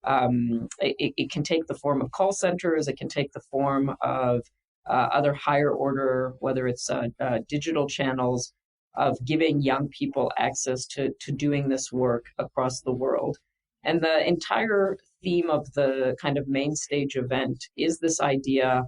It can take the form of call centers. It can take the form of other higher order, whether it's digital channels, of giving young people access to doing this work across the world. And the entire theme of the kind of main stage event is this idea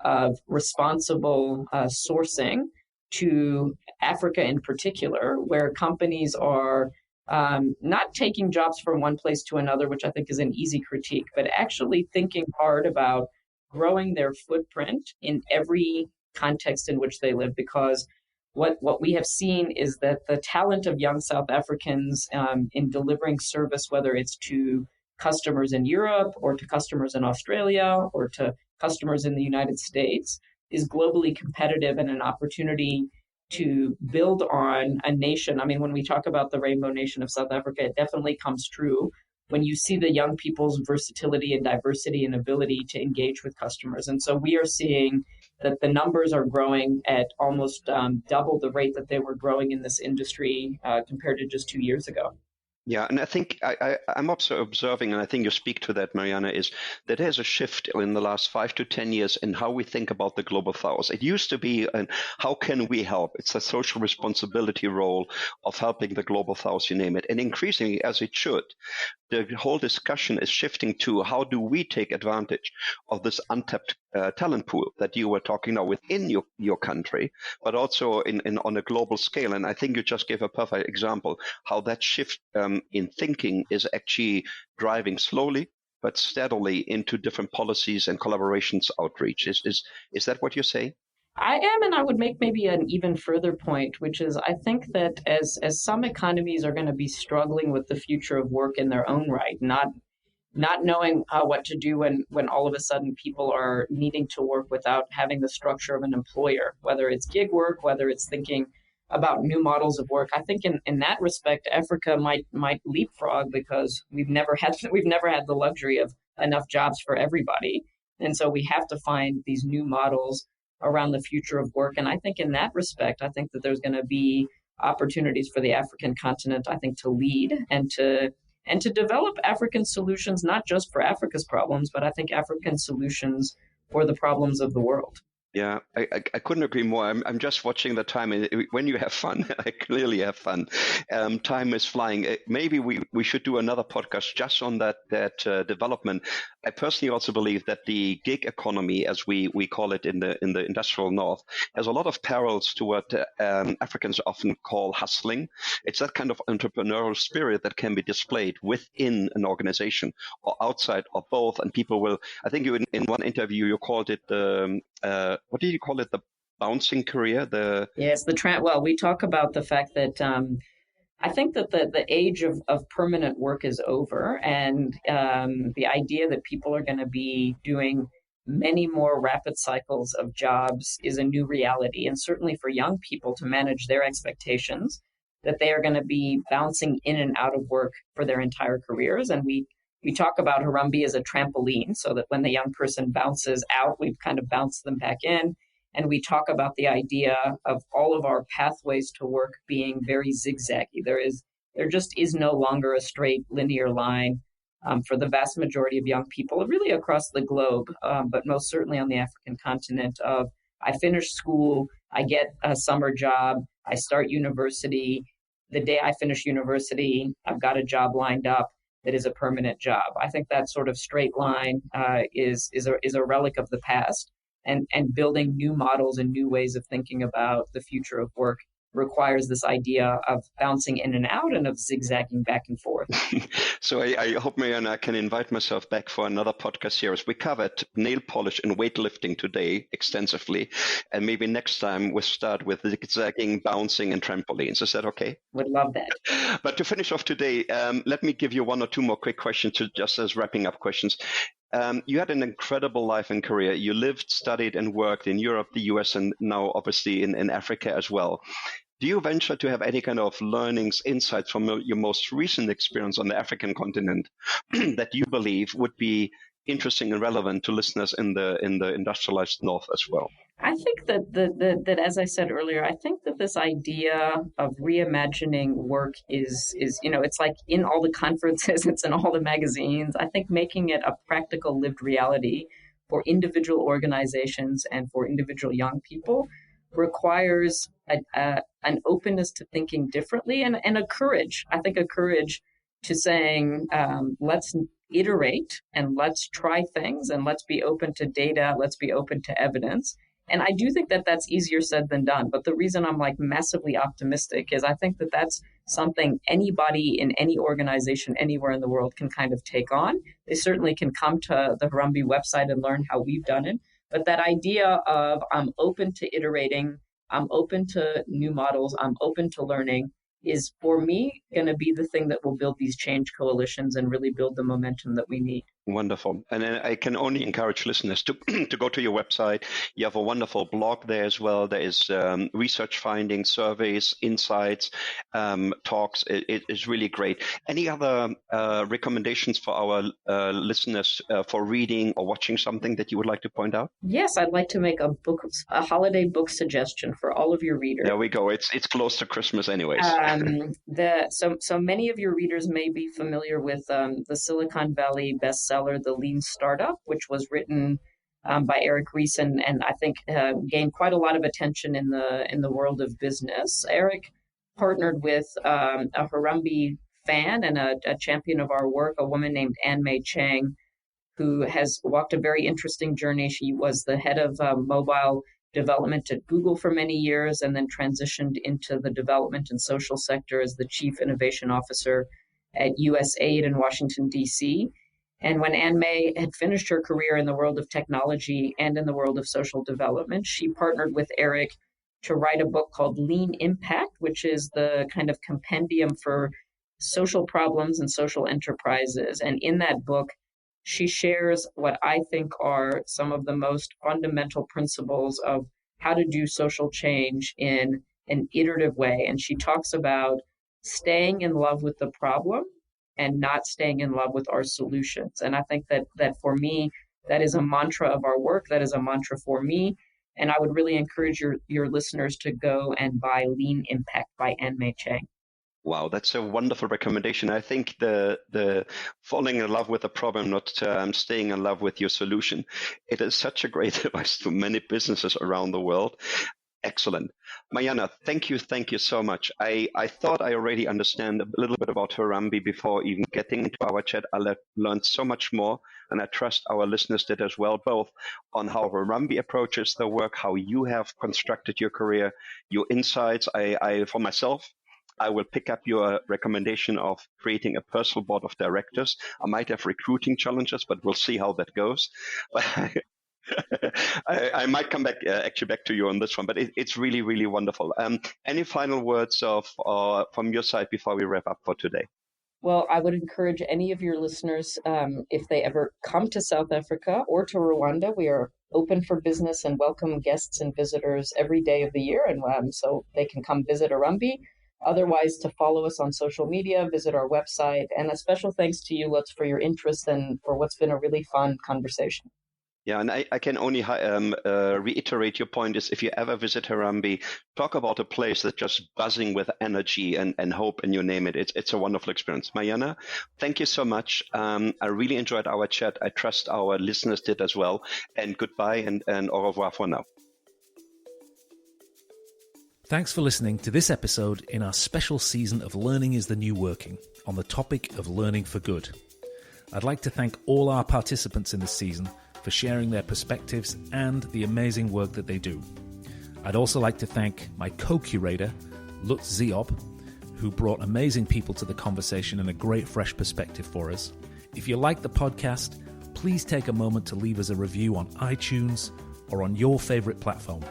of responsible sourcing to Africa in particular, where companies are not taking jobs from one place to another, which I think is an easy critique, but actually thinking hard about growing their footprint in every context in which they live. Because what we have seen is that the talent of young South Africans in delivering service, whether it's to customers in Europe or to customers in Australia or to customers in the United States, is globally competitive and an opportunity to build on a nation. I mean, when we talk about the rainbow nation of South Africa, it definitely comes true when you see the young people's versatility and diversity and ability to engage with customers. And so we are seeing that the numbers are growing at almost double the rate that they were growing in this industry compared to just 2 years ago. Yeah, and I think I'm also observing, and I think you speak to that, Maryana, is that there's a shift in the last 5 to 10 years in how we think about the global south. It used to be, how can we help? It's a social responsibility role of helping the global south, you name it. And increasingly, as it should, the whole discussion is shifting to how do we take advantage of this untapped talent pool that you were talking about within your country, but also on a global scale. And I think you just gave a perfect example how that shift in thinking is actually driving slowly but steadily into different policies and collaborations outreach. Is that what you're saying? I am, and I would make maybe an even further point, which is I think that as some economies are going to be struggling with the future of work in their own right, not knowing what to do when all of a sudden people are needing to work without having the structure of an employer, whether it's gig work, whether it's thinking about new models of work. I think in that respect, Africa might leapfrog because we've never had the luxury of enough jobs for everybody. And so we have to find these new models around the future of work. And I think in that respect, I think that there's going to be opportunities for the African continent, I think, to lead and to develop African solutions, not just for Africa's problems, but I think African solutions for the problems of the world. Yeah, I couldn't agree more. I'm just watching the time. When you have fun, I clearly have fun. Time is flying. Maybe we should do another podcast just on that development. I personally also believe that the gig economy, as we call it in the industrial north, has a lot of parallels to what Africans often call hustling. It's that kind of entrepreneurial spirit that can be displayed within an organization or outside or both. And people will, I think you in one interview, you called it what did you call it? The bouncing career? Yes, well, we talk about the fact that I think that the age of permanent work is over, and the idea that people are going to be doing many more rapid cycles of jobs is a new reality. And certainly for young people to manage their expectations that they are going to be bouncing in and out of work for their entire careers. And we talk about Harambee as a trampoline, so that when the young person bounces out, we've kind of bounced them back in. And we talk about the idea of all of our pathways to work being very zigzaggy. There just is no longer a straight linear line for the vast majority of young people, really across the globe, but most certainly on the African continent. Of I finish school, I get a summer job, I start university. The day I finish university, I've got a job lined up that is a permanent job. I think that sort of straight line is a relic of the past, and building new models and new ways of thinking about the future of work requires this idea of bouncing in and out and of zigzagging back and forth. So I hope, Maryana, can invite myself back for another podcast series. We covered nail polish and weightlifting today extensively, and maybe next time we'll start with zigzagging, bouncing, and trampolines. Is that okay? Would love that. But to finish off today, let me give you one or two more quick questions, just as wrapping up questions. You had an incredible life and career. You lived, studied, and worked in Europe, the US, and now obviously in Africa as well. Do you venture to have any kind of learnings, insights from your most recent experience on the African continent that you believe would be interesting and relevant to listeners in the industrialized North as well? I think that as I said earlier, I think that this idea of reimagining work is it's like in all the conferences, it's in all the magazines. I think making it a practical lived reality for individual organizations and for individual young people requires an openness to thinking differently and a courage. I think a courage to saying, let's iterate and let's try things and let's be open to data, let's be open to evidence. And I do think that that's easier said than done. But the reason I'm like massively optimistic is I think that that's something anybody in any organization anywhere in the world can kind of take on. They certainly can come to the Harambee website and learn how we've done it. But that idea of I'm open to iterating, I'm open to new models, I'm open to learning is for me going to be the thing that will build these change coalitions and really build the momentum that we need. Wonderful. And I can only encourage listeners to to go to your website. You have a wonderful blog there as well. There is research findings, surveys, insights, talks. It is really great. Any other recommendations for our listeners for reading or watching something that you would like to point out? Yes, I'd like to make a holiday book suggestion for all of your readers. There we go. It's close to Christmas anyways. So many of your readers may be familiar with the Silicon Valley bestseller, The Lean Startup, which was written by Eric Ries and I think gained quite a lot of attention in the world of business. Eric partnered with a Harambee fan and a champion of our work, a woman named Ann-Mei Chang, who has walked a very interesting journey. She was the head of mobile development at Google for many years and then transitioned into the development and social sector as the chief innovation officer at USAID in Washington, D.C. And when Ann-Mei had finished her career in the world of technology and in the world of social development, she partnered with Eric to write a book called Lean Impact, which is the kind of compendium for social problems and social enterprises. And in that book, she shares what I think are some of the most fundamental principles of how to do social change in an iterative way. And she talks about staying in love with the problem and not staying in love with our solutions. And I think that for me, that is a mantra of our work. That is a mantra for me. And I would really encourage your listeners to go and buy Lean Impact by Ann-Mei Chang. Wow, that's a wonderful recommendation. I think the falling in love with the problem, not staying in love with your solution, it is such a great advice to many businesses around the world. Excellent. Maryana, thank you so much. I thought I already understand a little bit about Harambee before even getting into our chat. I learned so much more, and I trust our listeners did as well, both on how Harambee approaches the work, how you have constructed your career, your insights. I for myself, I will pick up your recommendation of creating a personal board of directors. I might have recruiting challenges, but we'll see how that goes. I might come back to you on this one, but it's really, really wonderful. Any final words from your side before we wrap up for today? Well, I would encourage any of your listeners, if they ever come to South Africa or to Rwanda, we are open for business and welcome guests and visitors every day of the year. And so they can come visit Harambee. Otherwise, to follow us on social media, visit our website. And a special thanks to you, Lutz, for your interest and for what's been a really fun conversation. Yeah, and I can only reiterate your point is if you ever visit Harambee, talk about a place that's just buzzing with energy and hope, and you name it. It's a wonderful experience. Maryana, thank you so much. I really enjoyed our chat. I trust our listeners did as well. And goodbye and au revoir for now. Thanks for listening to this episode in our special season of Learning is the New Working on the topic of learning for good. I'd like to thank all our participants in this season for sharing their perspectives and the amazing work that they do. I'd also like to thank my co-curator, Lutz Ziob, who brought amazing people to the conversation and a great fresh perspective for us. If you like the podcast, please take a moment to leave us a review on iTunes or on your favorite platform.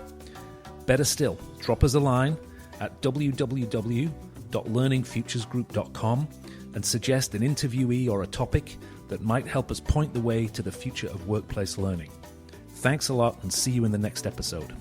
Better still, drop us a line at www.learningfuturesgroup.com and suggest an interviewee or a topic that might help us point the way to the future of workplace learning. Thanks a lot and see you in the next episode.